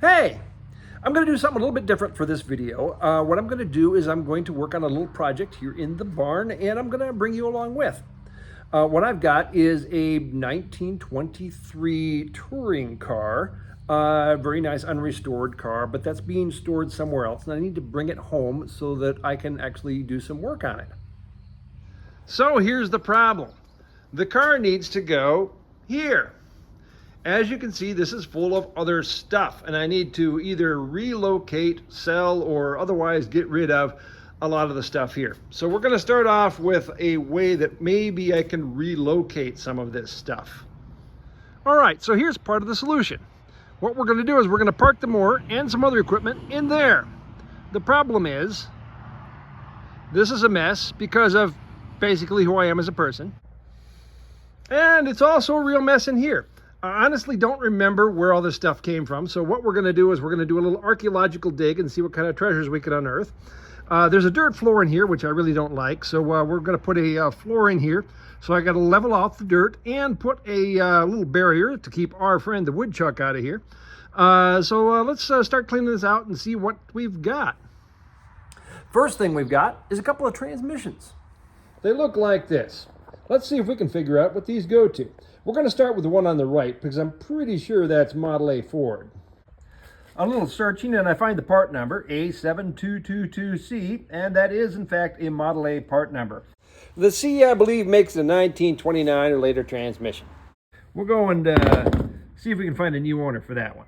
Hey, I'm going to do something a little bit different for this video. What I'm going to do is I'm going to work on a little project here in the barn, and I'm going to bring you along with. What I've got is a 1923 touring car, very nice unrestored car, but that's being stored somewhere else, and I need to bring it home so that I can actually do some work on it. So here's the problem. The car needs to go here. As you can see, this is full of other stuff, and I need to either relocate, sell, or otherwise get rid of a lot of the stuff here. So we're going to start off with a way that maybe I can relocate some of this stuff. All right, so here's part of the solution. What we're going to do is we're going to park the mower and some other equipment in there. The problem is, this is a mess because of basically who I am as a person. And it's also a real mess in here. I honestly don't remember where all this stuff came from. So what we're going to do is we're going to do a little archaeological dig and see what kind of treasures we can unearth. There's a dirt floor in here, which I really don't like. So we're going to put a floor in here. So I got to level off the dirt and put a little barrier to keep our friend the woodchuck out of here. So let's start cleaning this out and see what we've got. First thing we've got is a couple of transmissions. They look like this. Let's see if we can figure out what these go to. We're going to start with the one on the right because I'm pretty sure that's Model A Ford. A little searching and I find the part number A7222C, and that is in fact a Model A part number. The C, I believe, makes a 1929 or later transmission. We'll go and see if we can find a new owner for that one.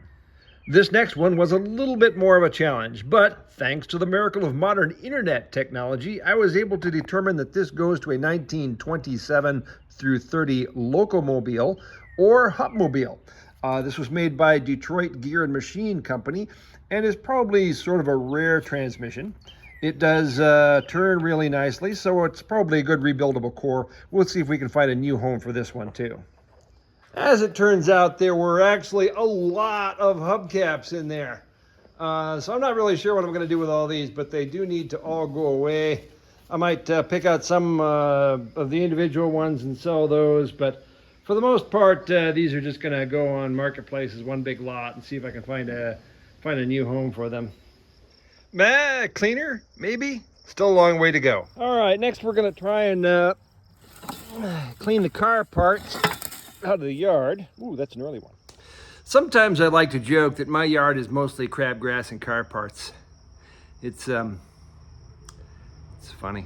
This next one was a little bit more of a challenge, but thanks to the miracle of modern internet technology, I was able to determine that this goes to a 1927 through 30 Locomobile or Hupmobile. This was made by Detroit Gear and Machine Company and is probably sort of a rare transmission. It does turn really nicely, so it's probably a good rebuildable core. We'll see if we can find a new home for this one too. As it turns out, there were actually a lot of hubcaps in there. So I'm not really sure what I'm going to do with all these, but they do need to all go away. I might pick out some of the individual ones and sell those, but for the most part, these are just going to go on Marketplace as one big lot and see if I can find a new home for them. Cleaner, maybe? Still a long way to go. All right, next we're going to try and clean the car parts out of the yard. Ooh, that's an early one. Sometimes I like to joke that my yard is mostly crabgrass and car parts. It's funny.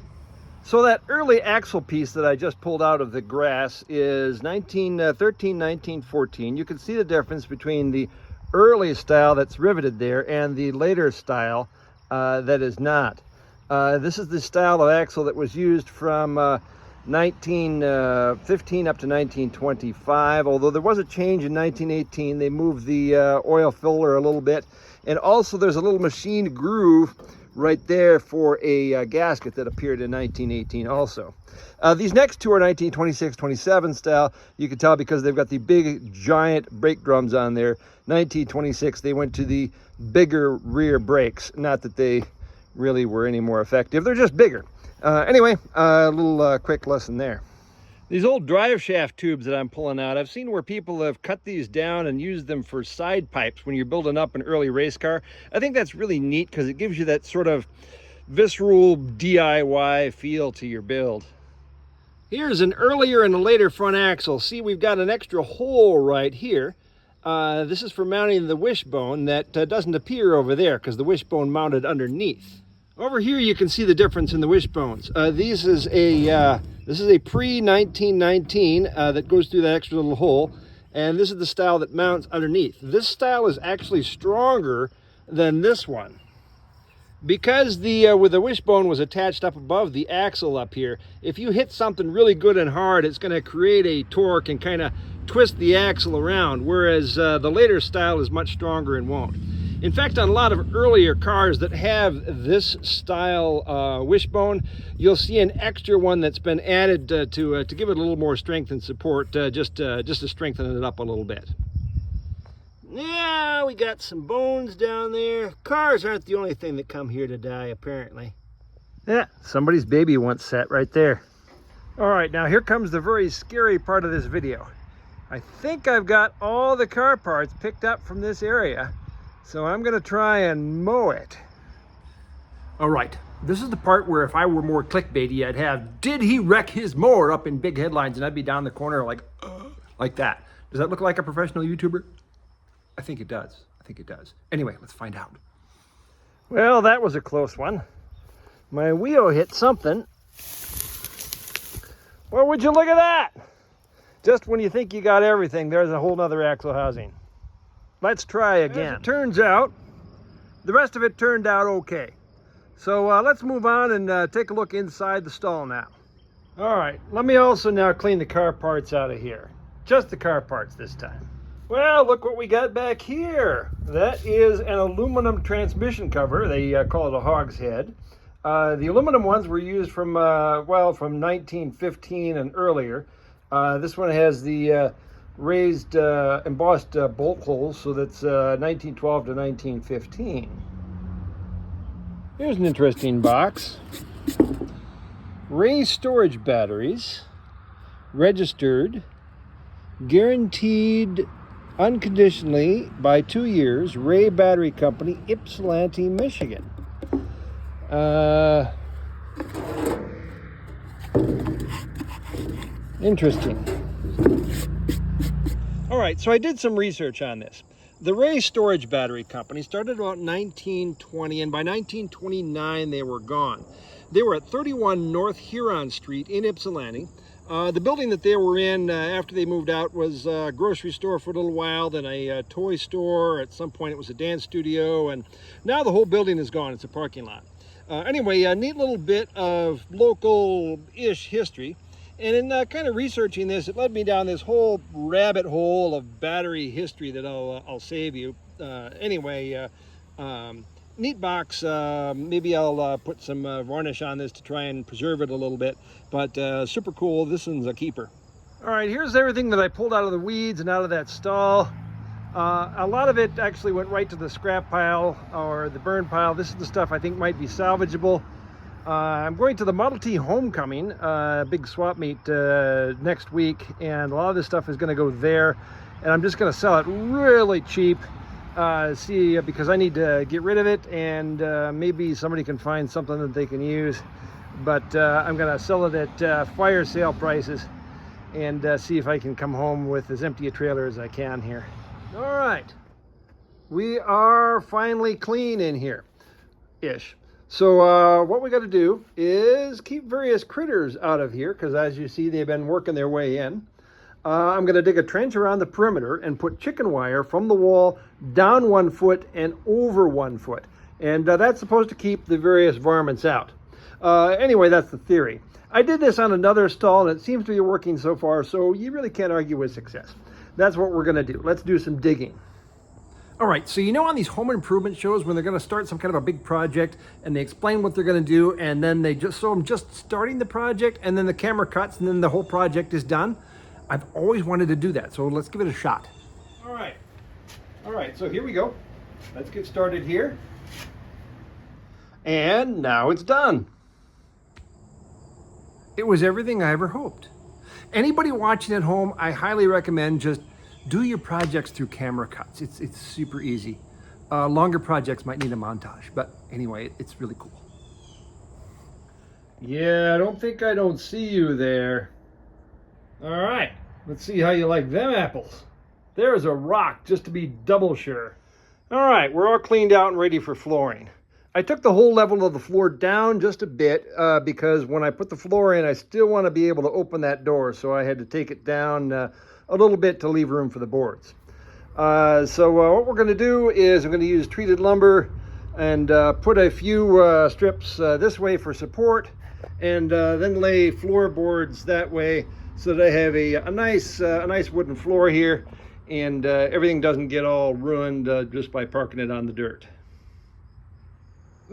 So that early axle piece that I just pulled out of the grass is 1913, 1914. You can see the difference between the early style that's riveted there and the later style that is not. This is the style of axle that was used from 1915 up to 1925, although there was a change in 1918. They moved the oil filler a little bit, and also there's a little machined groove right there for a gasket that appeared in 1918 also. These next two are 1926-27 style. You can tell because they've got the big giant brake drums on there. 1926 they went to the bigger rear brakes, not that they really were any more effective, they're just bigger. Anyway, a little quick lesson there. These old drive shaft tubes that I'm pulling out, I've seen where people have cut these down and used them for side pipes when you're building up an early race car. I think that's really neat because it gives you that sort of visceral DIY feel to your build. Here's an earlier and a later front axle. See, we've got an extra hole right here. This is for mounting the wishbone that doesn't appear over there because the wishbone mounted underneath. Over here you can see the difference in the wishbones. This is a pre-1919 that goes through that extra little hole, and this is the style that mounts underneath. This style is actually stronger than this one. Because where the wishbone was attached up above the axle up here, if you hit something really good and hard, it's going to create a torque and kind of twist the axle around, whereas the later style is much stronger and won't. In fact, on a lot of earlier cars that have this style wishbone, you'll see an extra one that's been added to give it a little more strength and support, just to strengthen it up a little bit. Yeah, we got some bones down there. Cars aren't the only thing that come here to die, apparently. Yeah, somebody's baby once sat right there. All right, now here comes the very scary part of this video. I think I've got all the car parts picked up from this area. So I'm gonna try and mow it. All right, this is the part where if I were more clickbaity, I'd have, did he wreck his mower up in big headlines, and I'd be down the corner like that. Does that look like a professional YouTuber? I think it does. I think it does. Anyway, let's find out. Well, that was a close one. My wheel hit something. Well, would you look at that? Just when you think you got everything, there's a whole nother axle housing. Let's try again. As it turns out, the rest of it turned out okay. So let's move on and take a look inside the stall now. All right, let me also now clean the car parts out of here. Just the car parts this time. Well, look what we got back here. That is an aluminum transmission cover. They call it a hogshead. The aluminum ones were used from, from 1915 and earlier. This one has the raised embossed bolt holes, so that's 1912 to 1915. Here's an interesting box. Ray storage batteries, registered, guaranteed unconditionally by 2 years, Ray Battery Company, Ypsilanti, Michigan. Interesting. All right, so I did some research on this. The Ray Storage Battery Company started about 1920, and by 1929 they were gone. They were at 31 North Huron Street in Ypsilanti. The building that they were in after they moved out was a grocery store for a little while, then a toy store. At some point it was a dance studio, and now the whole building is gone. It's a parking lot. Anyway, a neat little bit of local-ish history. And in kind of researching this, it led me down this whole rabbit hole of battery history that I'll save you. Anyway, neat box. Maybe I'll put some varnish on this to try and preserve it a little bit. But super cool. This one's a keeper. All right, here's everything that I pulled out of the weeds and out of that stall. A lot of it actually went right to the scrap pile or the burn pile. This is the stuff I think might be salvageable. I'm going to the Model T Homecoming, big swap meet next week, and a lot of this stuff is going to go there, and I'm just going to sell it really cheap, because I need to get rid of it, and maybe somebody can find something that they can use, but I'm going to sell it at fire sale prices and see if I can come home with as empty a trailer as I can here. All right, we are finally clean in here-ish. So what we got to do is keep various critters out of here, because as you see, they've been working their way in. I'm going to dig a trench around the perimeter and put chicken wire from the wall down 1 foot and over 1 foot. And that's supposed to keep the various varmints out. Anyway, that's the theory. I did this on another stall, and it seems to be working so far, so you really can't argue with success. That's what we're going to do. Let's do some digging. All right, so you know on these home improvement shows when they're going to start some kind of a big project and they explain what they're going to do, and then they just show them just starting the project, and then the camera cuts and then the whole project is done? I've always wanted to do that, so let's give it a shot. All right, so here we go. Let's get started here. And now it's done. It was everything I ever hoped. Anybody watching at home, I highly recommend just do your projects through camera cuts. It's super easy. Longer projects might need a montage, but anyway, it's really cool. Yeah, I don't see you there. All right, let's see how you like them apples. There's a rock, just to be double sure. All right, we're all cleaned out and ready for flooring. I took the whole level of the floor down just a bit because when I put the floor in, I still want to be able to open that door, so I had to take it down a little bit to leave room for the boards. So what we're going to do is I'm going to use treated lumber and put a few strips this way for support, and then lay floorboards that way so that I have a nice wooden floor here, and everything doesn't get all ruined just by parking it on the dirt.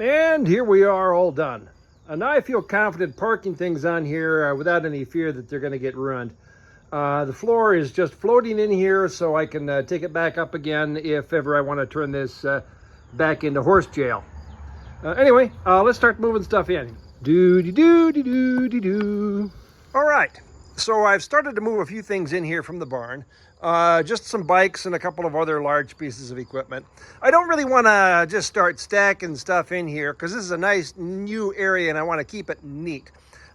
And here we are, all done. Now I feel confident parking things on here without any fear that they're going to get ruined. The floor is just floating in here, so I can take it back up again if ever I want to turn this back into horse jail. Anyway, let's start moving stuff in. Do-de-do-de-do-de-do. All right, so I've started to move a few things in here from the barn. just some bikes and a couple of other large pieces of equipment. I don't really want to just start stacking stuff in here because this is a nice new area and I want to keep it neat.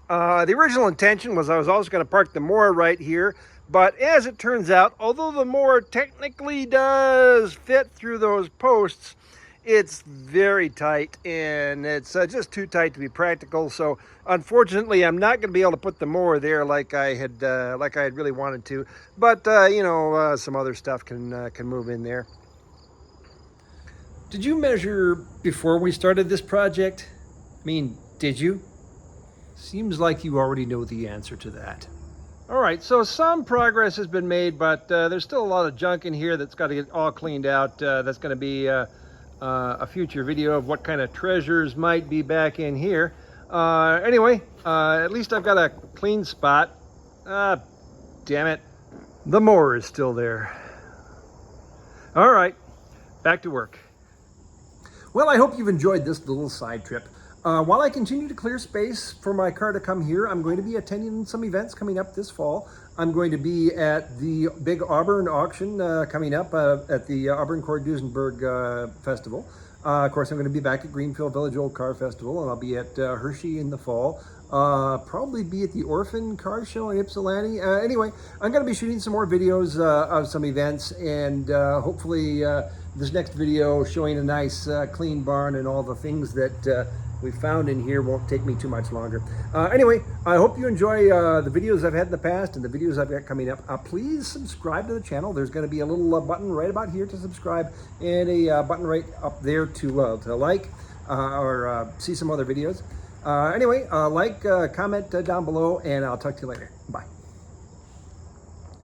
The original intention was I was also going to park the mower right here, but as it turns out, although the mower technically does fit through those posts, it's very tight and it's just too tight to be practical. So unfortunately, I'm not going to be able to put the mower there like I had really wanted to. But you know, some other stuff can move in there. Did you measure before we started this project? I mean, did you? Seems like you already know the answer to that. All right, so some progress has been made, but there's still a lot of junk in here that's got to get all cleaned out. That's going to be a future video of what kind of treasures might be back in here. Anyway, at least I've got a clean spot. Damn it. The mower is still there. All right, back to work. Well, I hope you've enjoyed this little side trip. While I continue to clear space for my car to come here, I'm going to be attending some events coming up this fall. I'm going to be at the big Auburn auction coming up at the Auburn Cord-Duesenberg Festival. Of course, I'm going to be back at Greenfield Village Old Car Festival, and I'll be at Hershey in the fall. Probably be at the Orphan Car Show in Ypsilanti. Anyway, I'm going to be shooting some more videos of some events, and hopefully this next video showing a nice clean barn and all the things that we found in here won't take me too much longer. Anyway, I hope you enjoy the videos I've had in the past and the videos I've got coming up. Please subscribe to the channel. There's going to be a little button right about here to subscribe and a button right up there to like or see some other videos. Anyway, like, comment down below, and I'll talk to you later. Bye.